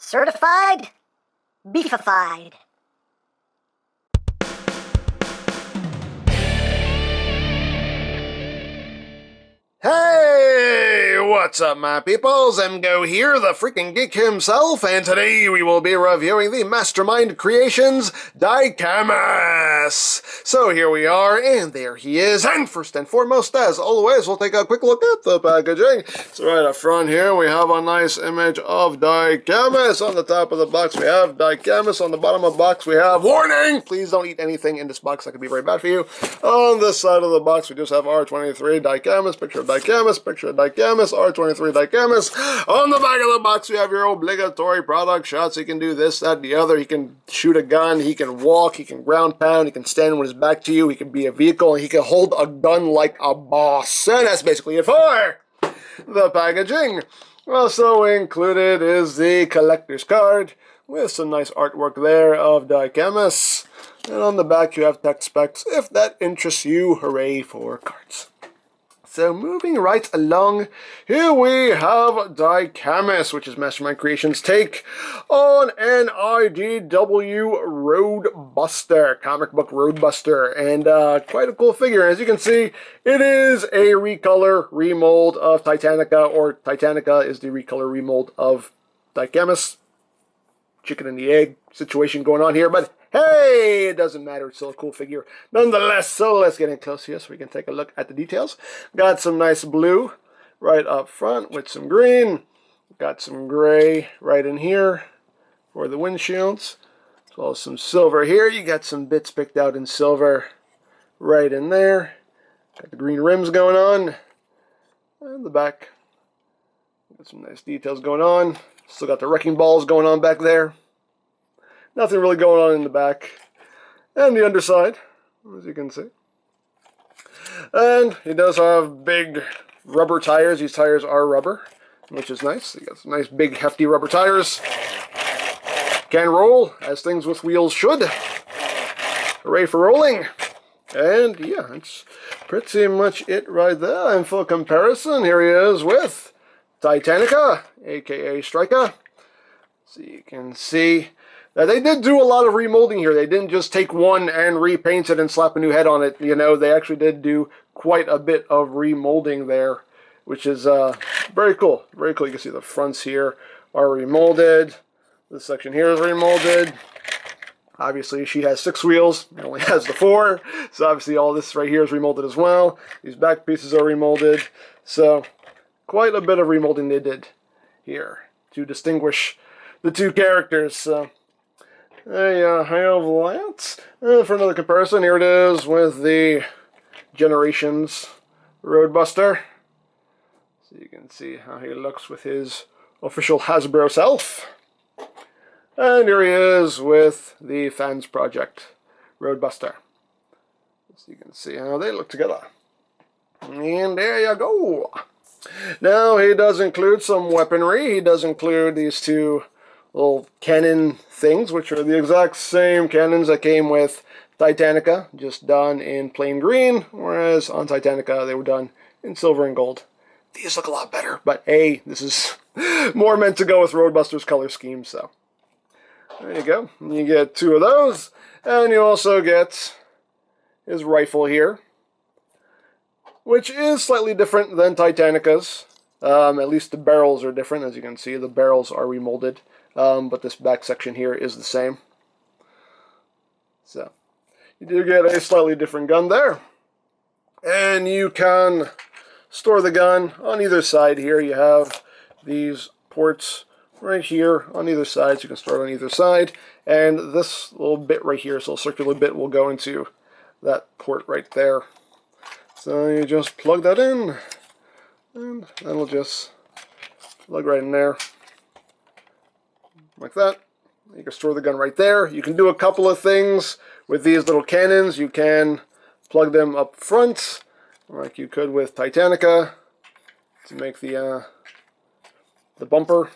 Certified, beefified. Hey, what's up, my peoples? EmGo here, the freaking geek himself, and today we will be reviewing the Mastermind Creations DICAMUS. So here we are, and there he is, and first and foremost, as always, we'll take a quick look at the packaging. So right up front here, we have a nice image of DICAMUS. On the top of the box, we have DICAMUS. On the bottom of the box, we have warning! Please don't eat anything in this box, that could be very bad for you. On this side of the box, we just have R23 DICAMUS, picture of DICAMUS, picture of DICAMUS, R23 DICAMUS. On the back of the box, we have your obligatory product shots. He can do this, that, and the other. He can shoot a gun, he can walk, he can ground pound, he can stand with his back to you, he can be a vehicle, and he can hold a gun like a boss. And that's basically it for the packaging. Also included is the collector's card with some nice artwork there of DICAMUS. And on the back, you have tech specs. If that interests you, hooray for cards. So moving right along, here we have DICAMUS, which is Mastermind Creations' take on an IDW Roadbuster, comic book Roadbuster, and quite a cool figure. As you can see, it is a recolor remold of Titanica, or Titanica is the recolor remold of DICAMUS. Chicken and the egg situation going on here, but hey, it doesn't matter. It's still a cool figure nonetheless. So let's get in close here so we can take a look at the details. Got some nice blue right up front with some green. Got some gray right in here for the windshields, as well as some silver here. You got some bits picked out in silver right in there. Got the green rims going on. And the back, got some nice details going on. Still got the wrecking balls going on back there. Nothing really going on in the back. And the underside, as you can see. And he does have big rubber tires. These tires are rubber, which is nice. He got some nice big hefty rubber tires. Can roll, as things with wheels should. Hooray for rolling. And yeah, that's pretty much it right there. In full comparison, here he is with Titanica, aka Striker. So you can see that they did do a lot of remolding here. They didn't just take one and repaint it and slap a new head on it. You know, they actually did do quite a bit of remolding there, which is very cool. Very cool. You can see the fronts here are remolded. This section here is remolded. Obviously, she has 6 wheels. It only has the 4. So obviously all this right here is remolded as well. These back pieces are remolded. So quite a bit of remolding they did here to distinguish the two characters. So there you have that. And for another comparison, here it is with the Generations Roadbuster. So you can see how he looks with his official Hasbro self. And here he is with the Fans Project Roadbuster. So you can see how they look together. And there you go. Now, he does include some weaponry. He does include these two little cannon things, which are the exact same cannons that came with Titanica, just done in plain green, whereas on Titanica they were done in silver and gold. These look a lot better, but hey, this is more meant to go with Roadbuster's color scheme, so there you go. You get 2 of those, and you also get his rifle here, which is slightly different than Titanica's. At least the barrels are different. As you can see, the barrels are remolded, but this back section here is the same. So you do get a slightly different gun there. And you can store the gun on either side here. You have these ports right here on either side, so you can store it on either side. And this little bit right here, this little circular bit, will go into that port right there. So you just plug that in, and that'll just plug right in there, like that. You can store the gun right there. You can do a couple of things with these little cannons. You can plug them up front, like you could with Titanica, to make the bumper.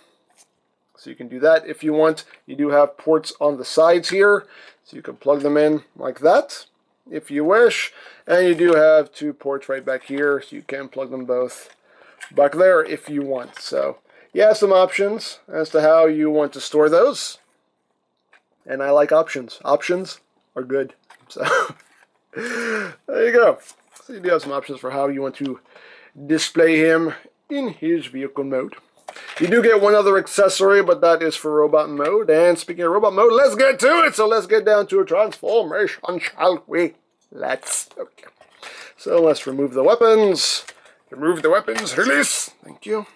So you can do that if you want. You do have ports on the sides here, so you can plug them in like that if you wish. And you do have 2 ports right back here, so you can plug them both back there if you want. So you have some options as to how you want to store those. And I like options. Options are good. So there you go. So you do have some options for how you want to display him in his vehicle mode. You do get one other accessory, but that is for robot mode. And speaking of robot mode, let's get to it. So let's get down to a transformation, shall we? Let's. Okay. So let's remove the weapons. Remove the weapons. Release. Thank you.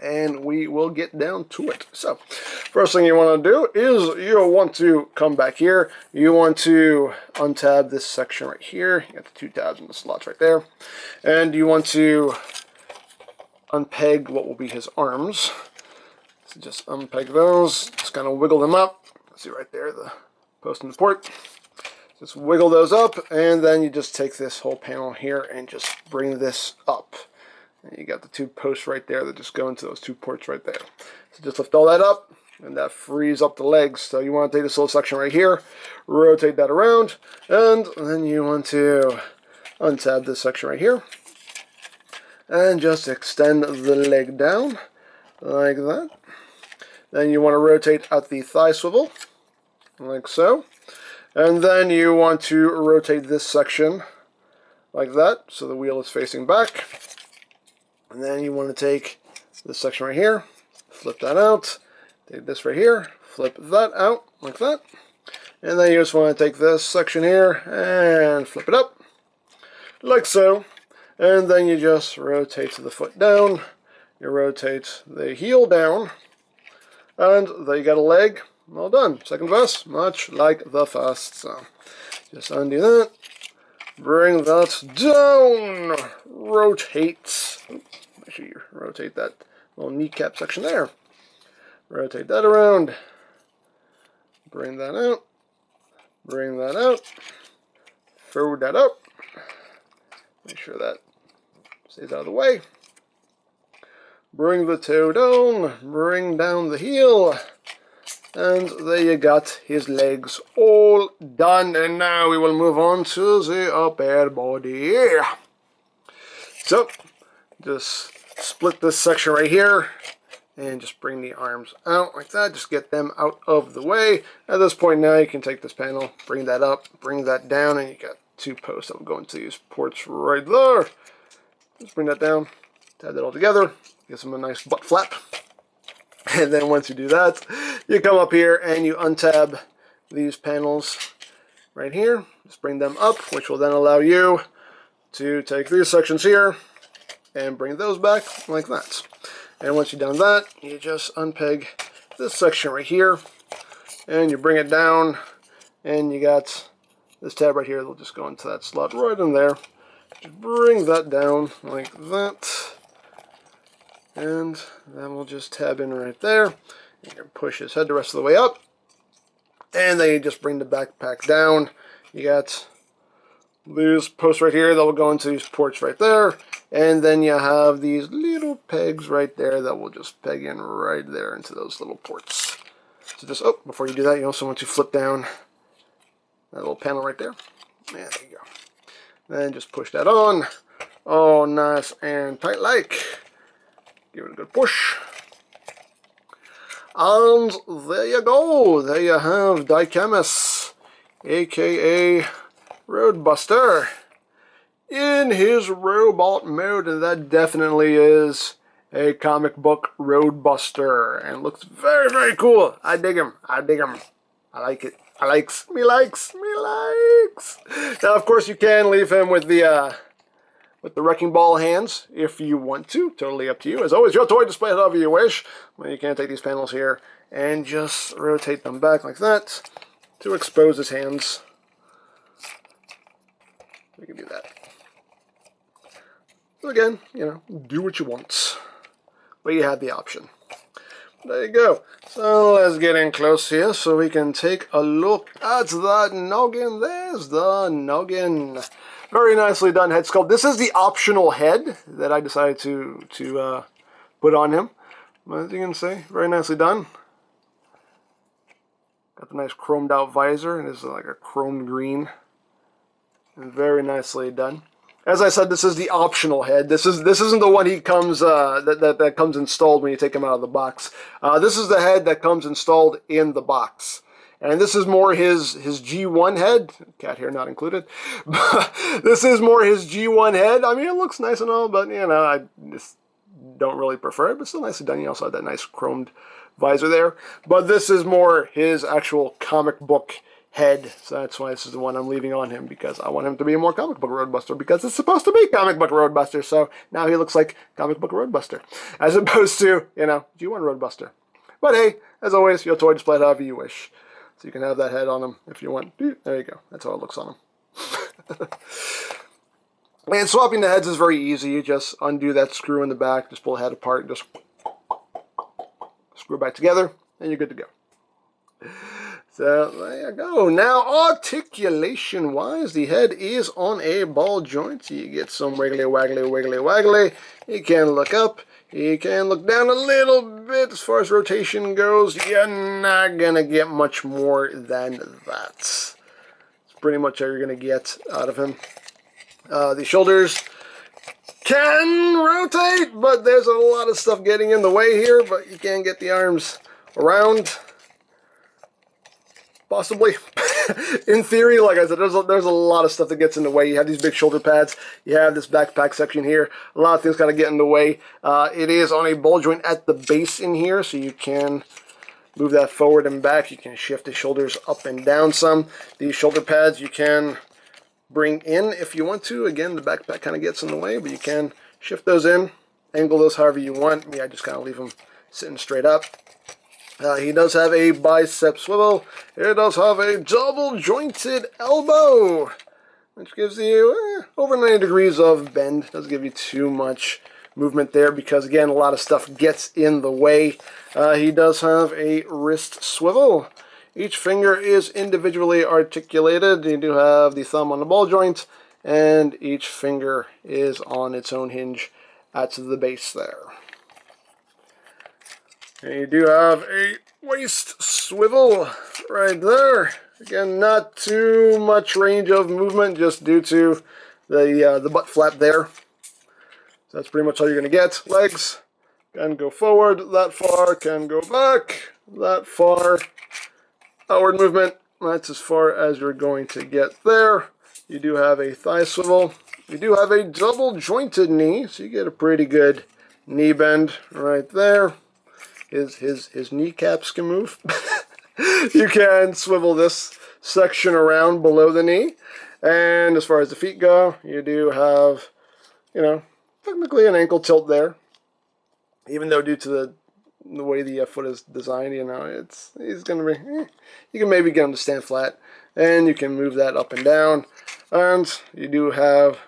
And we will get down to it. So, first thing you want to do is you want to come back here. You want to untab this section right here. You got the 2 tabs in the slots right there. And you want to unpeg what will be his arms. So just unpeg those. Just kind of wiggle them up. See right there, the post and the port. Just wiggle those up, and then you just take this whole panel here and just bring this up. And you got the 2 posts right there that just go into those 2 ports right there. So just lift all that up, and that frees up the legs. So you want to take this little section right here, rotate that around, and then you want to untab this section right here, and just extend the leg down like that. Then you want to rotate at the thigh swivel, like so. And then you want to rotate this section like that, so the wheel is facing back. And then you want to take this section right here, flip that out, take this right here, flip that out like that. And then you just want to take this section here and flip it up, like so. And then you just rotate the foot down, you rotate the heel down, and there you got a leg. Well done. Second verse, much like the first. So just undo that, bring that down, rotate. Make sure you rotate that little kneecap section there. Rotate that around, bring that out, bring that out, fold that up. Make sure that stays out of the way. Bring the toe down, bring down the heel. And there you got his legs all done. And now we will move on to the upper body. So, just split this section right here. And just bring the arms out like that. Just get them out of the way. At this point now you can take this panel, bring that up, bring that down. And you got 2 posts that will go into these ports right there. Just bring that down, tab that all together. Get some a nice butt flap. And then once you do that, you come up here and you untab these panels right here. Just bring them up, which will then allow you to take these sections here and bring those back like that. And once you've done that, you just unpeg this section right here and you bring it down, and you got this tab right here that'll just go into that slot right in there. Just bring that down like that. And then we'll just tab in right there. You can push his head the rest of the way up. And then you just bring the backpack down. You got these posts right here that will go into these ports right there. And then you have these little pegs right there that will just peg in right there into those little ports. So just, before you do that, you also want to flip down that little panel right there. And there you go. Then just push that on. Oh, nice and tight like. Give it a good push. And there you go. There you have DICAMUS, aka Roadbuster, in his robot mode. And that definitely is a comic book Roadbuster. And looks very, very cool. I dig him. I dig him. I like it. I likes. Me likes. Me likes. Now, of course, you can leave him with the wrecking ball hands if you want to. Totally up to you. As always, your toy, display it however you wish. Well, you can take these panels here and just rotate them back like that to expose his hands. We can do that. So again, you know, do what you want. But you have the option. There you go. So let's get in close here so we can take a look at that noggin. There's the noggin. Very nicely done head sculpt. This is the optional head that I decided to put on him. As you can see, very nicely done. Got the nice chromed out visor, and it's like a chrome green. And very nicely done. As I said, this is the optional head. This isn't the one he comes that comes installed when you take him out of the box. This is the head that comes installed in the box. And this is more his G1 head, cat hair not included. This is more his G1 head. I mean, it looks nice and all, but you know, I just don't really prefer it. But still nicely done. You also have that nice chromed visor there. But this is more his actual comic book head, so that's why this is the one I'm leaving on him, because I want him to be a more comic book Roadbuster, because it's supposed to be comic book Roadbuster. So now he looks like comic book Roadbuster, as opposed to, you know, G1 Roadbuster. But hey, as always, your toy display it however you wish. So you can have that head on him if you want. There you go. That's how it looks on him. And swapping the heads is very easy. You just undo that screw in the back, just pull the head apart, and just screw it back together, and you're good to go. So there you go. Now, articulation-wise, the head is on a ball joint. So you get some wiggly, waggly, wiggly, waggly. You can look up. You can look down a little bit. As far as rotation goes, you're not going to get much more than that. It's pretty much all you're going to get out of him. The shoulders can rotate, but there's a lot of stuff getting in the way here. But you can get the arms around. Possibly. In theory, like I said, there's a lot of stuff that gets in the way. You have these big shoulder pads. You have this backpack section here. A lot of things kind of get in the way. It is on a ball joint at the base in here, so you can move that forward and back. You can shift the shoulders up and down some. These shoulder pads you can bring in if you want to. Again, the backpack kind of gets in the way, but you can shift those in, angle those however you want. Me, I just kind of leave them sitting straight up. He does have a bicep swivel. He does have a double jointed elbow, which gives you over 90 degrees of bend. Doesn't give you too much movement there because, again, a lot of stuff gets in the way. He does have a wrist swivel. Each finger is individually articulated. You do have the thumb on the ball joint, and each finger is on its own hinge at the base there. And you do have a waist swivel right there. Again, not too much range of movement just due to the butt flap there. So that's pretty much all you're going to get. Legs can go forward that far, can go back that far. Outward movement, that's as far as you're going to get there. You do have a thigh swivel. You do have a double jointed knee, so you get a pretty good knee bend right there. His kneecaps can move. You can swivel this section around below the knee. And as far as the feet go, you do have, you know, technically an ankle tilt there. Even though due to the way the foot is designed, you know, he's going to be, you can maybe get him to stand flat. And you can move that up and down. And you do have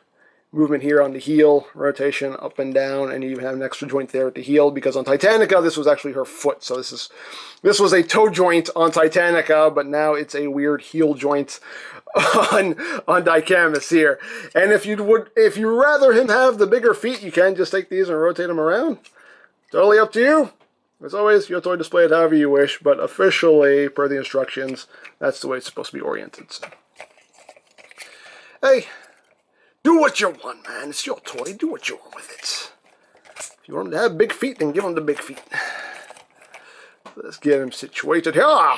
movement here on the heel, rotation up and down, and you even have an extra joint there at the heel, because on Titanica this was actually her foot, so this was a toe joint on Titanica, but now it's a weird heel joint on DICAMUS here. And if you rather him have the bigger feet, you can just take these and rotate them around. Totally up to you. As always, your toy display it however you wish, but officially, per the instructions, that's the way it's supposed to be oriented. So. Hey. Do what you want, man. It's your toy. Do what you want with it. If you want him to have big feet, then give him the big feet. Let's get him situated here.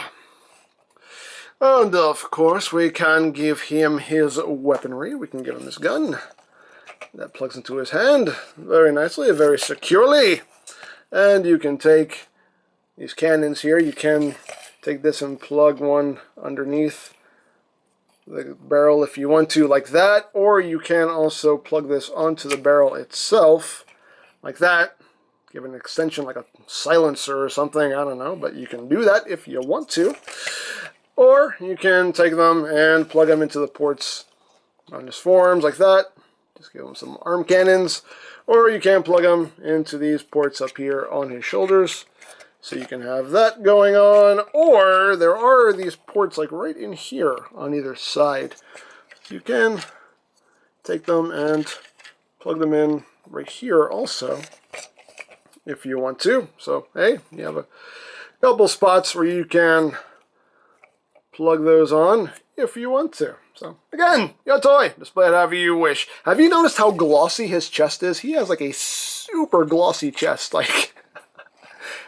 And of course, we can give him his weaponry. We can give him this gun. That plugs into his hand very nicely, very securely. And you can take these cannons here. You can take this and plug one underneath the barrel if you want to, like that, or you can also plug this onto the barrel itself like that, give it an extension like a silencer or something, I don't know, but you can do that if you want to. Or you can take them and plug them into the ports on his forearms like that, just give him some arm cannons, or you can plug them into these ports up here on his shoulders. So you can have that going on, or there are these ports like right in here on either side. You can take them and plug them in right here also, if you want to. So, hey, you have a couple spots where you can plug those on if you want to. So, again, your toy. Display it however you wish. Have you noticed how glossy his chest is? He has like a super glossy chest. Like,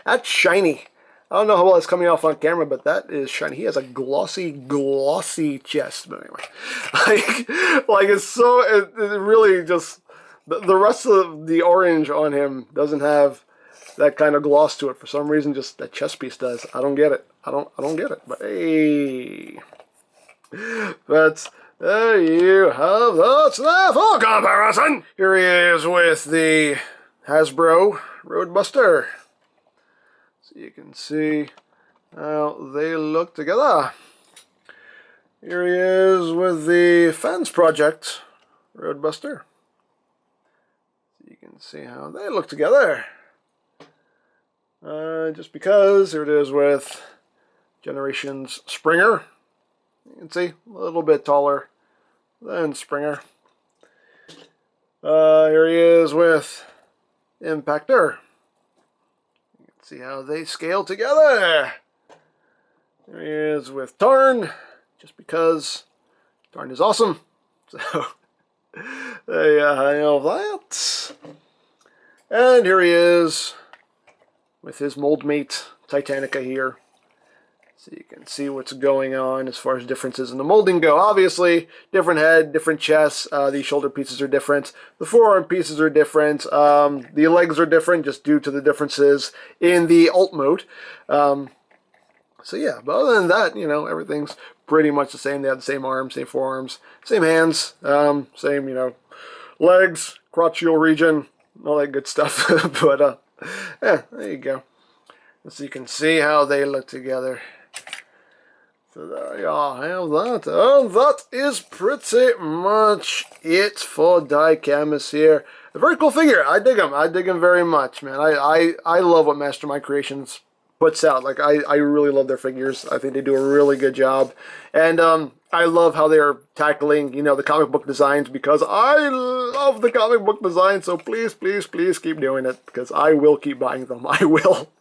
that's shiny. I don't know how well it's coming off on camera, but that is shiny. He has a glossy chest. But anyway, like it's so, it really just, the rest of the orange on him doesn't have that kind of gloss to it. For some reason, just that chest piece does. I don't get it. I don't get it. But hey. But there you have the snaffle comparison. Here he is with the Hasbro Roadbuster. So you can see how they look together. Here he is with the Fans Project Roadbuster. So you can see how they look together. Just because, here it is with Generations Springer. You can see, a little bit taller than Springer. Here he is with Impactor. You can see how they scale together. Here he is with Tarn, just because Tarn is awesome. So, there you have that. And here he is with his mold mate, Titanica here. So you can see what's going on as far as differences in the molding go. Obviously, different head, different chest. These shoulder pieces are different. The forearm pieces are different. The legs are different just due to the differences in the alt mode. So yeah, but other than that, you know, everything's pretty much the same. They have the same arms, same forearms, same hands, same, you know, legs, crotchal region, all that good stuff. But yeah, there you go. So you can see how they look together. So there you all have that. And that is pretty much it for DICAMUS here. A very cool figure. I dig him. I dig him very much, man. I love what Mastermind Creations puts out. Like, I really love their figures. I think they do a really good job. And I love how they're tackling, you know, the comic book designs, because I love the comic book design. So please, please, please keep doing it, because I will keep buying them. I will.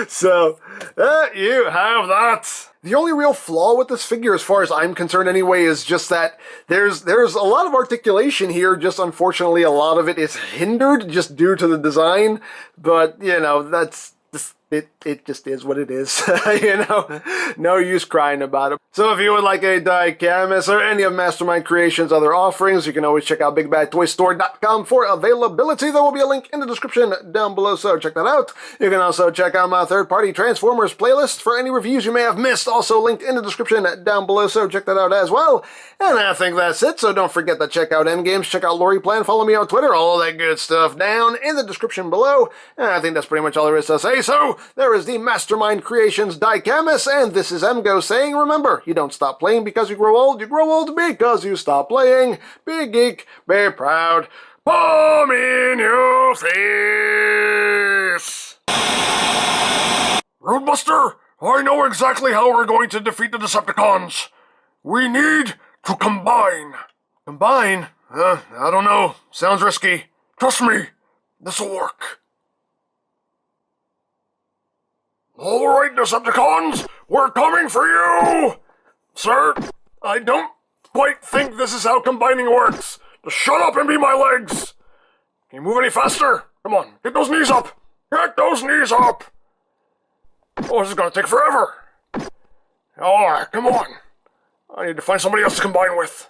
So, you have that. The only real flaw with this figure, as far as I'm concerned anyway, is just that there's a lot of articulation here. Just unfortunately, a lot of it is hindered just due to the design. But, you know, that's just, it just is what it is. You know, no use crying about it. So if you would like a DICAMUS or any of Mastermind Creations' other offerings, you can always check out BigBadToyStore.com for availability. There will be a link in the description down below, so check that out. You can also check out my third-party Transformers playlist for any reviews you may have missed, also linked in the description down below, so check that out as well. And I think that's it, so don't forget to check out EmGo's, check out Lori Plan, follow me on Twitter, all that good stuff down in the description below. And I think that's pretty much all there is to say, so there is the Mastermind Creations DICAMUS, and this is EmGo saying, remember, you don't stop playing because you grow old because you stop playing. Be geek, be proud, bomb in your face! Roadbuster, I know exactly how we're going to defeat the Decepticons. We need to combine. Combine? I don't know. Sounds risky. Trust me, this'll work. Alright, Decepticons, we're coming for you! Sir, I don't quite think this is how combining works. Just shut up and be my legs! Can you move any faster? Come on, get those knees up! Get those knees up! Oh, this is gonna take forever! Alright, come on. I need to find somebody else to combine with.